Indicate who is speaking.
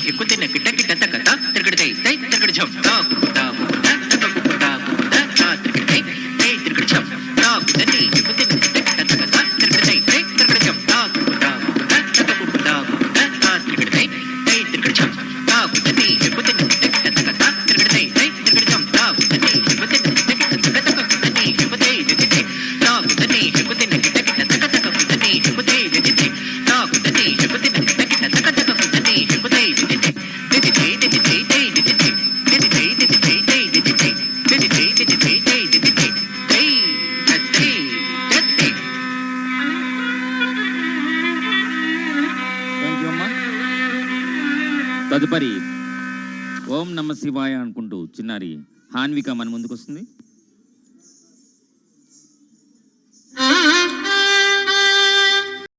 Speaker 1: ఎక్కుతిన కిట కిట తకత తిరగడై తై తిరగడ జం తాకు తాకు తకకు తాకు తా తిరగడై తై తిరగడ జం తాకు తని ఎక్కుతిన కిట కిట తకత తిరగడై తై తిరగడ జం తాకు తాకు తకకు తాకు తా తిరగడై తై తిరగడ జం తాకు తని ఎక్కుతిన కిట కిట తకత తిరగడై తై తిరగడ జం తాకు తని ఎక్కుతిన కిట కిట తకత తని ఎక్కుతై దిది తాకు తని ఎక్కుతిన కిట కిట తకత తని ఎక్కుతై దిది తాకు తని ఎక్కుతిన కిట కిట తకత తని ఎక్కుతై దిది
Speaker 2: తదుపరి ఓం నమ శివాయ అనుకుంటూ చిన్నారి హాన్విక మన ముందుకు వస్తుంది.